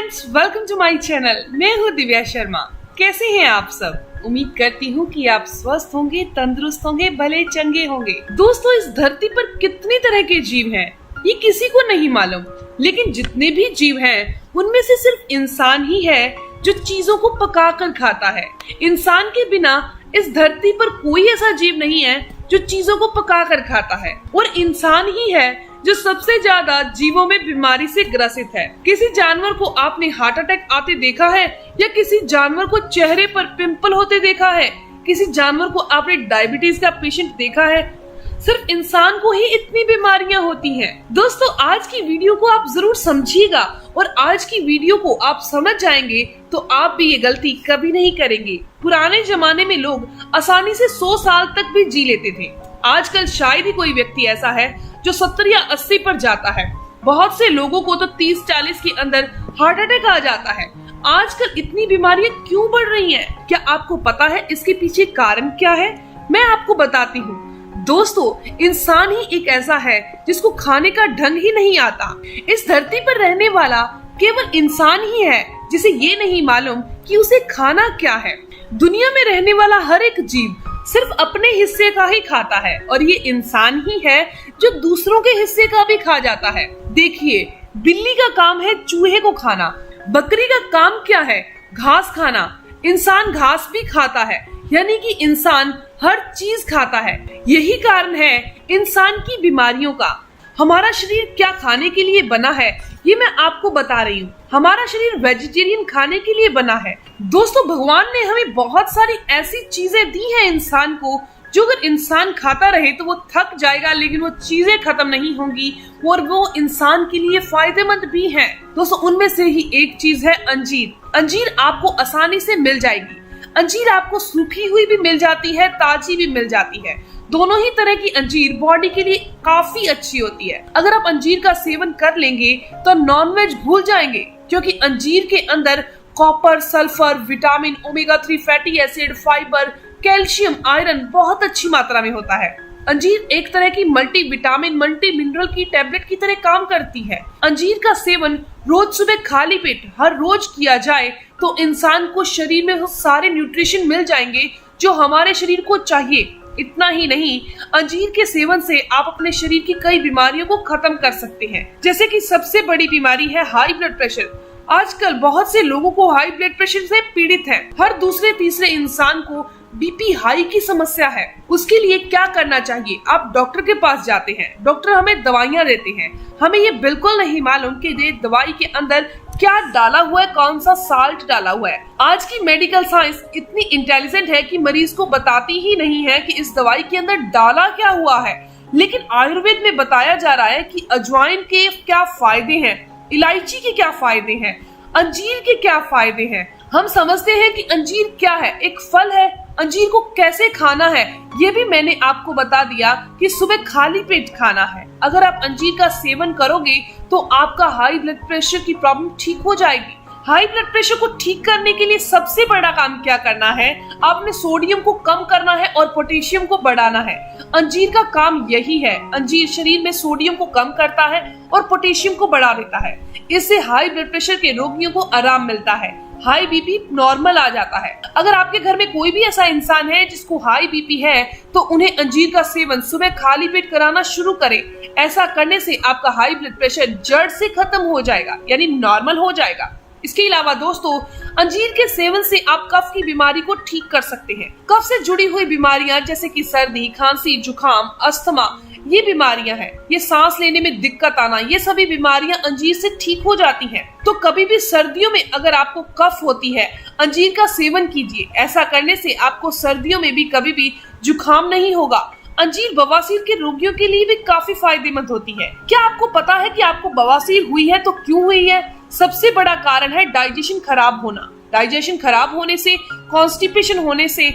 Friends, welcome to my channel. मैं हूँ दिव्या शर्मा। कैसे हैं आप सब? उम्मीद करती हूँ कि आप स्वस्थ होंगे, तंदुरुस्त होंगे, भले चंगे होंगे। दोस्तों, इस धरती पर कितनी तरह के जीव हैं ये किसी को नहीं मालूम, लेकिन जितने भी जीव हैं उनमें से सिर्फ इंसान ही है जो चीजों को पकाकर खाता है। इंसान के बिना इस धरती पर कोई ऐसा जीव नहीं है जो चीजों को पकाकर खाता है, और इंसान ही है जो सबसे ज्यादा जीवों में बीमारी से ग्रसित है। किसी जानवर को आपने हार्ट अटैक आते देखा है, या किसी जानवर को चेहरे पर पिंपल होते देखा है? किसी जानवर को आपने डायबिटीज का पेशेंट देखा है? सिर्फ इंसान को ही इतनी बीमारियां होती हैं। दोस्तों, आज की वीडियो को आप जरूर समझिएगा, और आज की वीडियो को आप समझ जाएंगे तो आप भी ये गलती कभी नहीं करेंगे। पुराने जमाने में लोग आसानी से 100 साल तक भी जी लेते थे। आजकल शायद ही कोई व्यक्ति ऐसा है जो 70 या 80 पर जाता है। बहुत से लोगों को तो 30-40 के अंदर हार्ट अटैक आ जाता है। आजकल इतनी बीमारियां क्यों बढ़ रही हैं? क्या आपको पता है इसके पीछे कारण क्या है? मैं आपको बताती हूँ। दोस्तों, इंसान ही एक ऐसा है जिसको खाने का ढंग ही नहीं आता। इस धरती पर रहने वाला केवल इंसान ही है जिसे ये नहीं मालूम कि उसे खाना क्या है। दुनिया में रहने वाला हर एक जीव सिर्फ अपने हिस्से का ही खाता है, और ये इंसान ही है जो दूसरों के हिस्से का भी खा जाता है। देखिए, बिल्ली का काम है चूहे को खाना, बकरी का काम क्या है? घास खाना। इंसान घास भी खाता है, यानी कि इंसान हर चीज खाता है। यही कारण है इंसान की बीमारियों का। हमारा शरीर क्या खाने के लिए बना है ये मैं आपको बता रही हूँ। हमारा शरीर वेजिटेरियन खाने के लिए बना है। दोस्तों, भगवान ने हमें बहुत सारी ऐसी चीजें दी हैं इंसान को, जो अगर इंसान खाता रहे तो वो थक जाएगा, लेकिन वो चीजें खत्म नहीं होंगी और वो इंसान के लिए फायदेमंद भी हैं। दोस्तों, उनमें से ही एक चीज है अंजीर। अंजीर आपको आसानी से मिल जाएगी। अंजीर आपको सूखी हुई भी मिल जाती है, ताजी भी मिल जाती है। दोनों ही तरह की अंजीर बॉडी के लिए काफी अच्छी होती है। अगर आप अंजीर का सेवन कर लेंगे तो नॉनवेज भूल जाएंगे, क्योंकि अंजीर के अंदर copper, sulphur, vitamin, omega 3 fatty acid, fibre, calcium, iron बहुत अच्छी मात्रा में होता है। अंजीर एक तरह की मल्टी विटामिन, मल्टी मिनरल की टैबलेट की तरह काम करती है। अंजीर का सेवन रोज सुबह खाली पेट हर रोज किया जाए तो इंसान को शरीर में वो सारे न्यूट्रिशन मिल जाएंगे जो हमारे शरीर को चाहिए। इतना ही नहीं, अंजीर के सेवन से आप अपने शरीर की कई बीमारियों को खत्म कर सकते हैं। जैसे कि सबसे बड़ी बीमारी है हाई ब्लड प्रेशर। आजकल बहुत से लोगों को हाई ब्लड प्रेशर से पीड़ित हैं। हर दूसरे तीसरे इंसान को बीपी हाई की समस्या है। उसके लिए क्या करना चाहिए? आप डॉक्टर के पास जाते हैं, डॉक्टर हमें दवाइयाँ देते हैं। हमें ये बिल्कुल नहीं मालूम कि ये दवाई के अंदर क्या डाला हुआ है, कौन सा साल्ट डाला हुआ है। आज की मेडिकल साइंस इतनी इंटेलिजेंट है कि मरीज को बताती ही नहीं है कि इस दवाई के अंदर डाला क्या हुआ है। लेकिन आयुर्वेद में बताया जा रहा है कि अजवाइन के क्या फायदे हैं, इलायची के क्या फायदे हैं, अंजीर के क्या फायदे हैं। हम समझते हैं कि अंजीर क्या है, एक फल है। अंजीर को कैसे खाना है ये भी मैंने आपको बता दिया कि सुबह खाली पेट खाना है। अगर आप अंजीर का सेवन करोगे तो आपका हाई ब्लड प्रेशर की प्रॉब्लम ठीक हो जाएगी। हाई ब्लड प्रेशर को ठीक करने के लिए सबसे बड़ा काम क्या करना है? आपने सोडियम को कम करना है और पोटेशियम को बढ़ाना है। अंजीर का काम यही है। अंजीर शरीर में सोडियम को कम करता है और पोटेशियम को बढ़ा देता है। इससे हाई ब्लड प्रेशर के रोगियों को आराम मिलता है, हाई बीपी नॉर्मल आ जाता है। अगर आपके घर में कोई भी ऐसा इंसान है जिसको हाई बीपी है तो उन्हें अंजीर का सेवन सुबह खाली पेट कराना शुरू करें। ऐसा करने से आपका हाई ब्लड प्रेशर जड़ से खत्म हो जाएगा, यानी नॉर्मल हो जाएगा। इसके अलावा दोस्तों, अंजीर के सेवन से आप कफ की बीमारी को ठीक कर सकते हैं। कफ से जुड़ी हुई बीमारियां जैसे कि सर्दी, खांसी, जुकाम, अस्थमा, ये बीमारियां हैं। ये सांस लेने में दिक्कत आना, ये सभी बीमारियां अंजीर से ठीक हो जाती हैं। तो कभी भी सर्दियों में अगर आपको कफ होती है, अंजीर का सेवन कीजिए। ऐसा करने से आपको सर्दियों में भी कभी भी जुकाम नहीं होगा। अंजीर बवासीर के रोगियों के लिए भी काफी फायदेमंद होती है। क्या आपको पता है कि आपको बवासीर हुई है तो क्यों हुई है? सबसे बड़ा कारण है डाइजेशन खराब होना। डाइजेशन खराब होने से, कॉन्स्टिपेशन होने से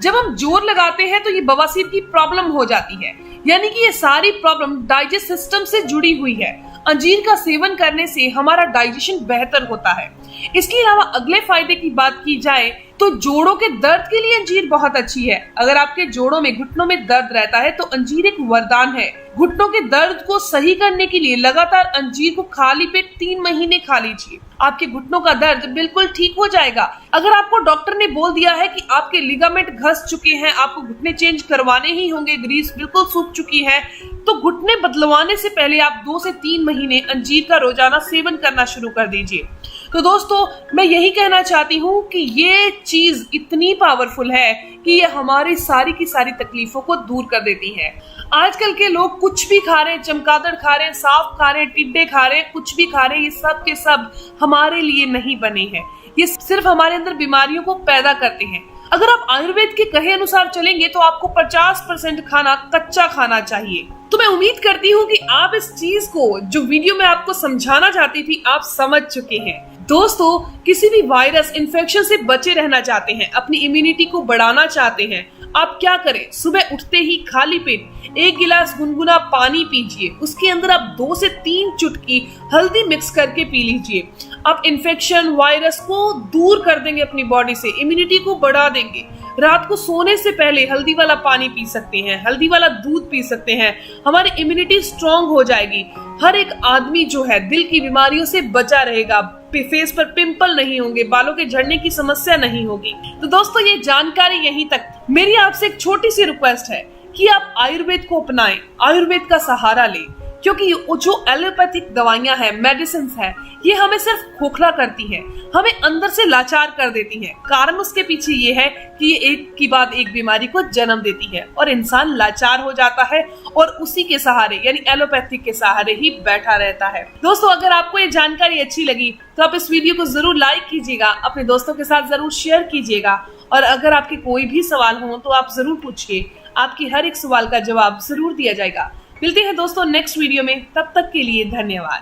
जब हम जोर लगाते हैं तो ये बवासीर की प्रॉब्लम हो जाती है। यानी कि ये सारी प्रॉब्लम डाइजेस्ट सिस्टम से जुड़ी हुई है। अंजीर का सेवन करने से हमारा डाइजेशन बेहतर होता है। इसके अलावा अगले फायदे की बात की जाए तो जोड़ों के दर्द के लिए अंजीर बहुत अच्छी है। अगर आपके जोड़ों में, घुटनों में दर्द रहता है तो अंजीर एक वरदान है। घुटनों के दर्द को सही करने के लिए लगातार अंजीर को खाली पेट 3 महीने खा लीजिए। आपके घुटनों का दर्द बिल्कुल ठीक हो जाएगा। अगर आपको डॉक्टर ने बोल दिया है कि आपके लिगामेंट घस चुके हैं, आपको घुटने चेंज करवाने ही होंगे, ग्रीस बिल्कुल सूख चुकी है, तो घुटने बदलवाने से पहले आप 2 से 3 महीने अंजीर का रोजाना सेवन करना शुरू कर दीजिए। तो दोस्तों, मैं यही कहना चाहती हूँ कि ये चीज इतनी पावरफुल है कि ये हमारी सारी की सारी तकलीफों को दूर कर देती है। आजकल के लोग कुछ भी खा रहे हैं, चमगादड़ खा रहे हैं, सांप खा रहे हैं, टिड्डे खा रहे हैं, कुछ भी खा रहे हैं, ये सब के सब हमारे लिए नहीं बने हैं। ये सिर्फ हमारे अंदर बीमारियों को पैदा करते हैं। अगर आप आयुर्वेद के कहे अनुसार चलेंगे तो आपको 50% खाना कच्चा खाना चाहिए। तो मैं उम्मीद करती हूँ कि आप इस चीज को, जो वीडियो में आपको समझाना चाहती थी, आप समझ चुके हैं। दोस्तों, किसी भी वायरस इन्फेक्शन से बचे रहना चाहते हैं, अपनी इम्यूनिटी को बढ़ाना चाहते हैं, आप क्या करें? सुबह उठते ही खाली पेट 1 गिलास गुनगुना पानी पीजिए। उसके अंदर आप 2 से 3 चुटकी हल्दी मिक्स करके पी लीजिए। आप इन्फेक्शन, वायरस को दूर कर देंगे अपनी बॉडी से, इम्यूनिटी को बढ़ा देंगे। रात को सोने से पहले हल्दी वाला पानी पी सकते हैं, हल्दी वाला दूध पी सकते हैं, हमारी इम्यूनिटी स्ट्रांग हो जाएगी। हर एक आदमी जो है दिल की बीमारियों से बचा रहेगा, फेस पर पिंपल नहीं होंगे, बालों के झड़ने की समस्या नहीं होगी। तो दोस्तों, ये जानकारी यहीं तक। मेरी आपसे एक छोटी सी रिक्वेस्ट है कि आप आयुर्वेद को अपनाएं, आयुर्वेद का सहारा लें, क्योंकि जो एलोपैथिक दवाइयां हैं, मेडिसिन है, ये हमें सिर्फ खोखला करती है, हमें अंदर से लाचार कर देती है। कारण उसके पीछे ये है कि ये एक की बाद एक बीमारी को जन्म देती है और इंसान लाचार हो जाता है और उसी के सहारे, यानी एलोपैथिक के सहारे ही बैठा रहता है। दोस्तों, अगर आपको ये जानकारी अच्छी लगी तो आप इस वीडियो को जरूर लाइक कीजिएगा, अपने दोस्तों के साथ जरूर शेयर कीजिएगा, और अगर आपके कोई भी सवाल हो तो आप जरूर पूछिए। आपकी हर एक सवाल का जवाब जरूर दिया जाएगा। मिलते हैं दोस्तों नेक्स्ट वीडियो में, तब तक के लिए धन्यवाद।